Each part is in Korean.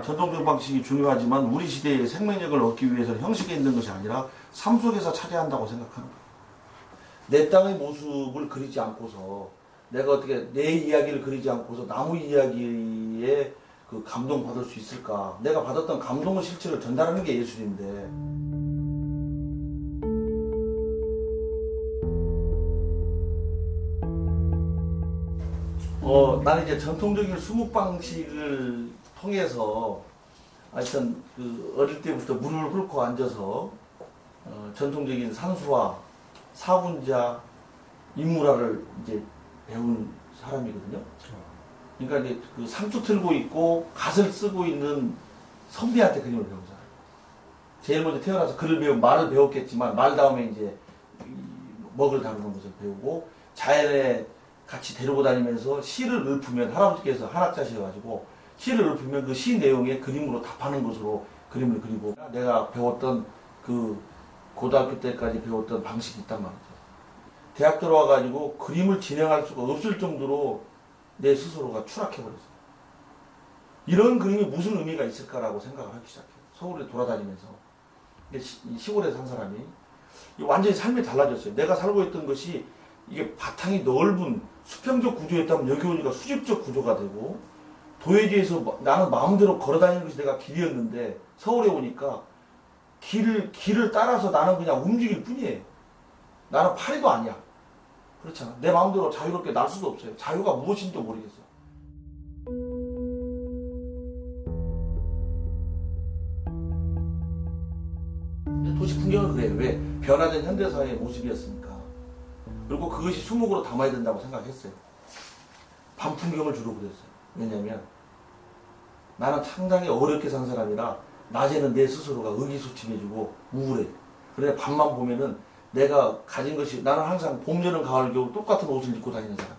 전통적 방식이 중요하지만 우리 시대의 생명력을 얻기 위해서는 형식에 있는 것이 아니라 삶 속에서 찾아야 한다고 생각하는 거예요. 내 땅의 모습을 그리지 않고서 내가 어떻게 내 이야기를 그리지 않고서 나무 이야기에 그 감동받을 수 있을까? 내가 받았던 감동의 실체를 전달하는 게 예술인데 나는 이제 전통적인 수묵 방식을 통해서 하여튼 그 어릴 때부터 물을 훑고 앉아서 전통적인 산수화, 사군자, 인물화를 이제 배운 사람이거든요. 그러니까 이제 그 상투 틀고 있고 갓을 쓰고 있는 선비한테 그림을 배운 사람. 제일 먼저 태어나서 글을 배우고 말을 배웠겠지만 말 다음에 이제 먹을 다루는 것을 배우고 자연에 같이 데리고 다니면서 시를 읊으면 할아버지께서 한학자셔가지고 시를 읊으면 그 시 내용에 그림으로 답하는 것으로 그림을 그리고 내가 배웠던 그 고등학교 때까지 배웠던 방식이 있단 말이죠. 대학 들어와가지고 그림을 진행할 수가 없을 정도로 내 스스로가 추락해버렸어요. 이런 그림이 무슨 의미가 있을까라고 생각을 하기 시작해요. 서울에 돌아다니면서. 시골에 산 사람이 완전히 삶이 달라졌어요. 내가 살고 있던 것이 이게 바탕이 넓은 수평적 구조였다면 여기 오니까 수직적 구조가 되고 도예지에서 나는 마음대로 걸어다니는 것이 내가 길이었는데 서울에 오니까 길을 따라서 나는 그냥 움직일 뿐이에요. 나는 파리도 아니야. 그렇잖아. 내 마음대로 자유롭게 날 수도 없어요. 자유가 무엇인지도 모르겠어. 도시 풍경은 그래요. 왜? 변화된 현대사회의 모습이었으니까. 그리고 그것이 수묵으로 담아야 된다고 생각했어요. 밤 풍경을 주로 그렸어요. 왜냐면 나는 상당히 어렵게 산 사람이라 낮에는 내 스스로가 의기소침해지고 우울해. 그래 밤만 보면은 내가 가진 것이 나는 항상 봄, 여름, 가을, 겨울 똑같은 옷을 입고 다니는 사람.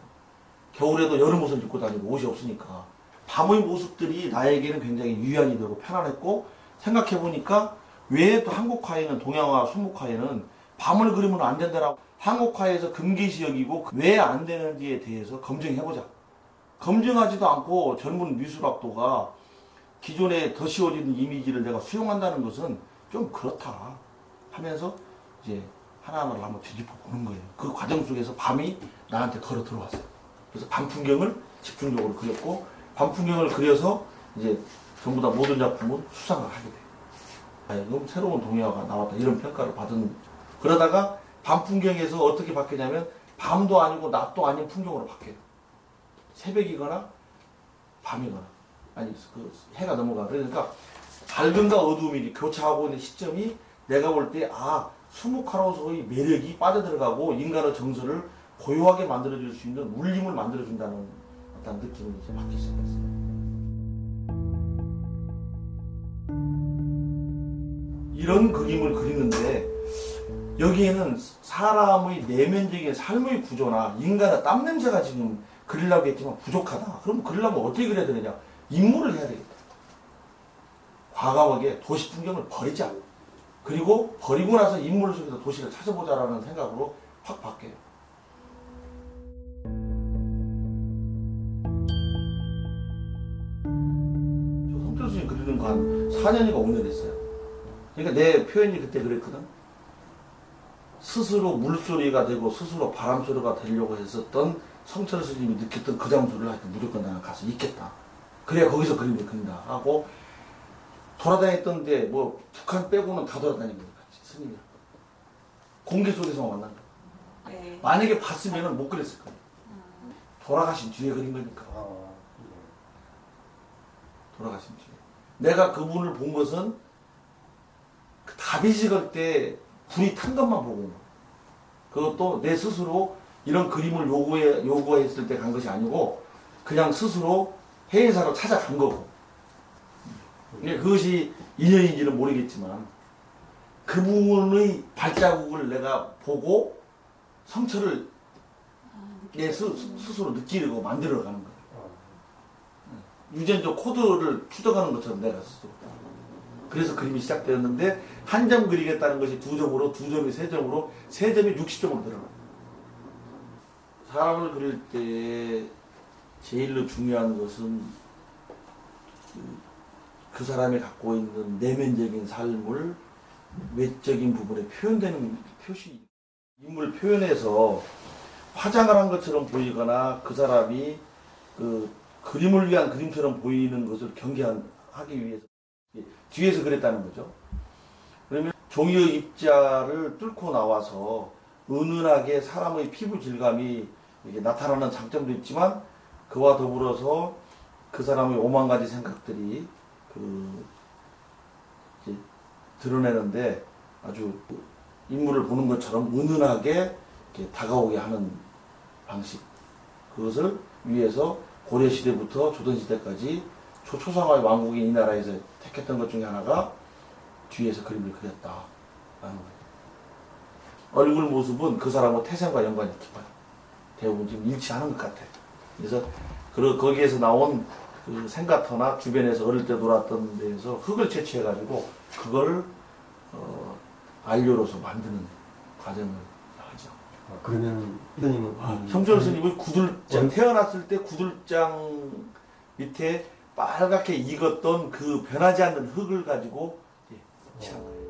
겨울에도 여름 옷을 입고 다니고 옷이 없으니까 밤의 모습들이 나에게는 굉장히 유연이 되고 편안했고 생각해보니까 왜 또 한국화에는 동양화, 수묵화에는 밤을 그리면 안 된다라고 한국화에서 금기시 여기고 왜 안 되는지에 대해서 검증해보자. 검증하지도 않고 젊은 미술학도가 기존에 더 씌워진 이미지를 내가 수용한다는 것은 좀 그렇다 하면서 이제 하나하나를 한번 뒤집어 보는 거예요. 그 과정 속에서 밤이 나한테 걸어 들어왔어요. 그래서 밤 풍경을 집중적으로 그렸고 밤 풍경을 그려서 이제 전부 다 모든 작품은 수상을 하게 돼요. 그럼 새로운 동요화가 나왔다 이런 평가를 받은 그러다가 밤 풍경에서 어떻게 바뀌냐면 밤도 아니고 낮도 아닌 풍경으로 바뀌어요. 새벽이거나 밤이거나 아니 그 해가 넘어가. 그러니까 밝음과 어두움이 교차하고 있는 시점이 내가 볼 때 수묵화로서의 매력이 빠져들어가고 인간의 정서를 고요하게 만들어줄 수 있는 울림을 만들어준다는 어떤 느낌이 이제 받기 시작했어요. 이런 그림을 그리는데 여기에는 사람의 내면적인 삶의 구조나 인간의 땀 냄새가 지금 그리려고 했지만 부족하다. 그럼 그리려면 어떻게 그려야 되느냐? 인물을 해야 되겠다. 과감하게 도시 풍경을 버리자. 그리고 버리고 나서 인물 속에서 도시를 찾아보자라는 생각으로 확 바뀌어요. 저 성철수님 그리는 거 한 4년인가 5년 했어요. 그러니까 내 표현이 그때 그랬거든. 스스로 물소리가 되고 스스로 바람소리가 되려고 했었던 성철 스님이 느꼈던 그 장소를 하여튼 무조건 나는 가서 있겠다. 그래야 거기서 그림을 그린다 하고 돌아다녔던 데 뭐 북한 빼고는 다 돌아다닌 거예요. 같이 스님이랑. 공개 속에서만 만난 거예요. 네. 만약에 봤으면 못 그랬을 거예요. 돌아가신 뒤에 그린 거니까. 돌아가신 뒤에. 내가 그분을 본 것은 그 다비지 걸 때 불이 탄 것만 보고 온 거예요. 그것도 내 스스로 이런 그림을 요구했을 때 간 것이 아니고 그냥 스스로 해외사로 찾아간 거고. 그것이 인연인지는 모르겠지만 그분의 발자국을 내가 보고 성철을 내 스스로 느끼려고 만들어가는 거예요. 유전적 코드를 추적하는 것처럼 내가 스스로. 그래서 그림이 시작되었는데 한 점 그리겠다는 것이 2점으로 2점이 3점으로 3점이 60점으로 들어가요. 사람을 그릴 때 제일로 중요한 것은 그 사람이 갖고 있는 내면적인 삶을 외적인 부분에 표현되는 표시. 인물 표현에서 화장을 한 것처럼 보이거나 그 사람이 그 그림을 위한 그림처럼 보이는 것을 경계하기 위해서 뒤에서 그랬다는 거죠. 그러면 종이의 입자를 뚫고 나와서 은은하게 사람의 피부 질감이 이게 나타나는 장점도 있지만 그와 더불어서 그 사람의 오만 가지 생각들이 드러내는데 아주 인물을 보는 것처럼 은은하게 이렇게 다가오게 하는 방식. 그것을 위해서 고려시대부터 조선시대까지 초상화의 왕국인 이 나라에서 택했던 것 중에 하나가 뒤에서 그림을 그렸다라는 거예요. 얼굴 모습은 그 사람의 태생과 연관이 깊어요. 대부분 지금 일치하는 것 같아요. 그래서 거기에서 나온 그 생가터나 주변에서 어릴 때 놀았던 데에서 흙을 채취해가지고 그걸 안료로서 만드는 과정을 하죠. 그러면 선생님은 성철 스님의 구들장 태어났을 때 구들장 밑에 빨갛게 익었던 그 변하지 않는 흙을 가지고 칠한 거예요.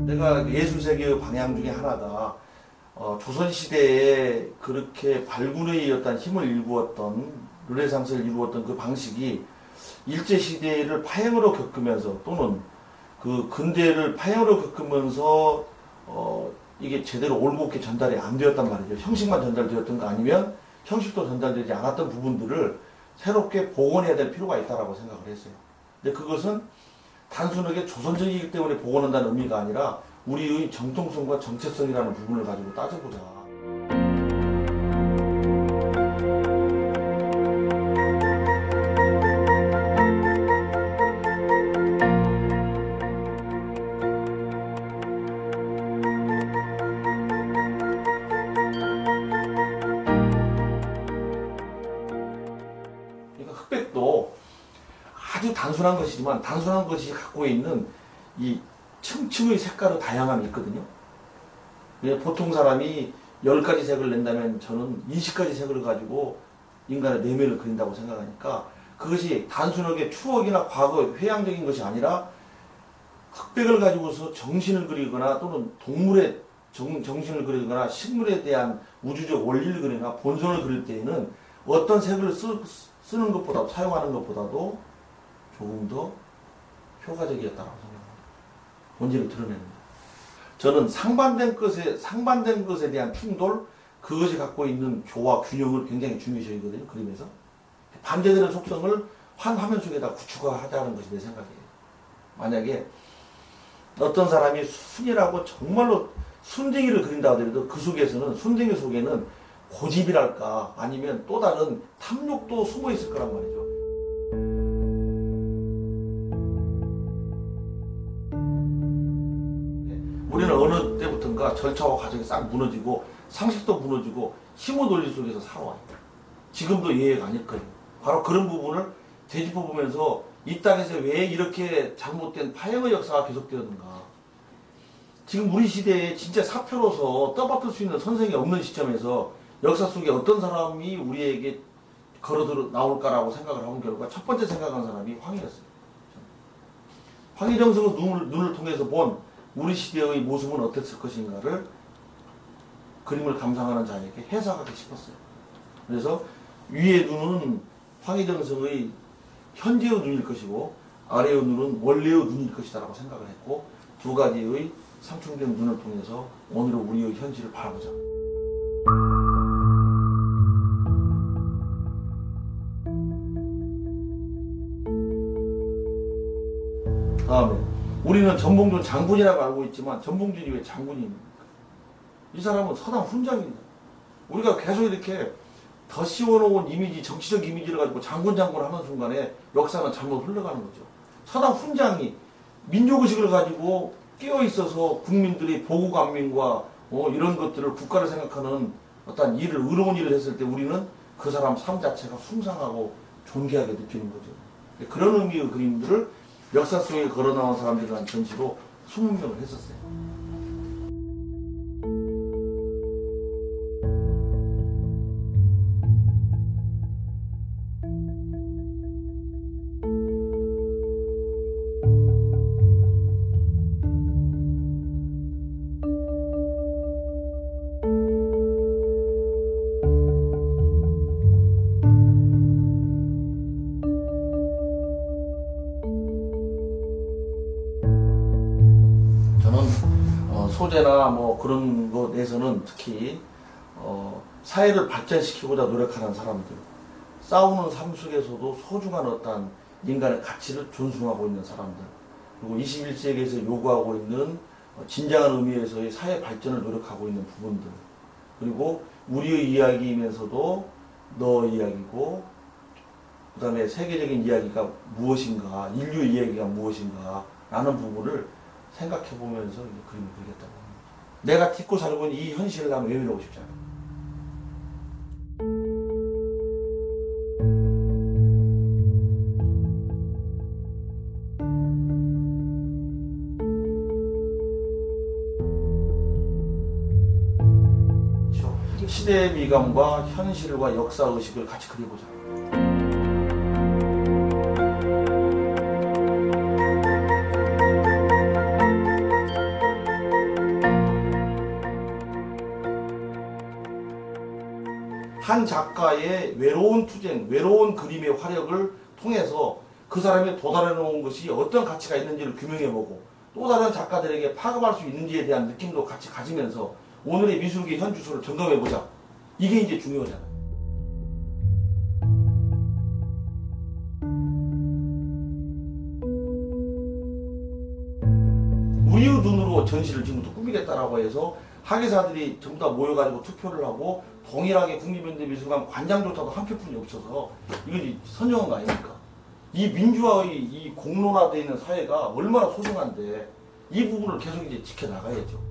내가 예술세계의 방향 중에 하나가 조선시대에 그렇게 발군의 어떤 힘을 일구었던 르네상스를 이루었던 그 방식이 일제시대를 파행으로 겪으면서 또는 그 근대를 파행으로 겪으면서 이게 제대로 올곧게 전달이 안 되었단 말이죠. 형식만 전달되었던가 아니면 형식도 전달되지 않았던 부분들을 새롭게 복원해야 될 필요가 있다고 생각을 했어요. 근데 그것은 단순하게 조선적이기 때문에 복원한다는 의미가 아니라 우리의 정통성과 정체성이라는 부분을 가지고 따져보자. 그러니까 흑백도 아주 단순한 것이지만 단순한 것이 갖고 있는 이 층층의 색깔의 다양함이 있거든요. 보통 사람이 10가지 색을 낸다면 저는 20가지 색을 가지고 인간의 내면을 그린다고 생각하니까 그것이 단순하게 추억이나 과거 회양적인 것이 아니라 흑백을 가지고서 정신을 그리거나 또는 동물의 정신을 그리거나 식물에 대한 우주적 원리를 그리거나 본성을 그릴 때에는 어떤 색을 쓰는 것보다 사용하는 것보다도 조금 더 효과적이었다고 생각합니다. 본질을 드러내는 것. 저는 상반된 것에 대한 충돌, 그것이 갖고 있는 조화, 균형을 굉장히 중요시 여기거든요. 그림에서. 반대되는 속성을 한 화면 속에다 구축하자는 것이 내 생각이에요. 만약에 어떤 사람이 순이라고 정말로 순둥이를 그린다 하더라도 그 속에서는, 순둥이 속에는 고집이랄까 아니면 또 다른 탐욕도 숨어 있을 거란 말이죠. 우리는 어느 때부턴가 절차와 과정이 싹 무너지고 상식도 무너지고 힘의 논리 속에서 살아와요. 지금도 예외가 아닐 거예요. 바로 그런 부분을 되짚어보면서 이 땅에서 왜 이렇게 잘못된 파행의 역사가 계속되었는가. 지금 우리 시대에 진짜 사표로서 떠받들 수 있는 선생이 없는 시점에서 역사 속에 어떤 사람이 우리에게 걸어들어 나올까라고 생각을 해본 결과 첫 번째 생각한 사람이 황희였어요. 황희정성은 눈을 통해서 본 우리 시대의 모습은 어땠을 것인가를 그림을 감상하는 자에게 해석하기 싶었어요. 그래서 위의 눈은 황희정성의 현재의 눈일 것이고 아래의 눈은 원래의 눈일 것이다라고 생각을 했고 두 가지의 상충된 눈을 통해서 오늘의 우리의 현실을 바라보자. 다음에 우리는 전봉준 장군이라고 알고 있지만 전봉준이 왜 장군입니까? 이 사람은 서당 훈장입니다. 우리가 계속 이렇게 더 씌워놓은 이미지, 정치적 이미지를 가지고 장군 하는 순간에 역사는 잘못 흘러가는 거죠. 서당 훈장이 민족의식을 가지고 깨어있어서 국민들이 보고감민과 이런 것들을 국가를 생각하는 어떤 일을, 의로운 일을 했을 때 우리는 그 사람 삶 자체가 숭상하고 존귀하게 느끼는 거죠. 그런 의미의 그림들을 역사 속에 걸어나온 사람들이라는 전시로 20명을 했었어요. 소재나 뭐 그런 것에서는 특히 사회를 발전시키고자 노력하는 사람들, 싸우는 삶 속에서도 소중한 어떤 인간의 가치를 존중하고 있는 사람들, 그리고 21세기에서 요구하고 있는 진정한 의미에서의 사회 발전을 노력하고 있는 부분들, 그리고 우리의 이야기이면서도 너 이야기고, 그 다음에 세계적인 이야기가 무엇인가, 인류 이야기가 무엇인가 라는 부분을 생각해 보면서 그림을 그리겠다고 합니다. 내가 딛고 살고 있는 이 현실을 나는 외면하고 싶지 않아요. 시대의 미감과 현실과 역사의식을 같이 그려보자. 한 작가의 외로운 투쟁, 외로운 그림의 화력을 통해서 그 사람이 도달해놓은 것이 어떤 가치가 있는지를 규명해보고 또 다른 작가들에게 파급할 수 있는지에 대한 느낌도 같이 가지면서 오늘의 미술계 현주소를 점검해보자. 이게 이제 중요하잖아요. 우리의 눈으로 전시를 지금부터 꾸미겠다라고 해서 학예사들이 전부 다 모여가지고 투표를 하고 동일하게 국립현대미술관 관장조차도 한 표뿐이 없어서 이건 선정한 거 아닙니까? 이 민주화의 이 공론화되어 있는 사회가 얼마나 소중한데 이 부분을 계속 이제 지켜나가야죠.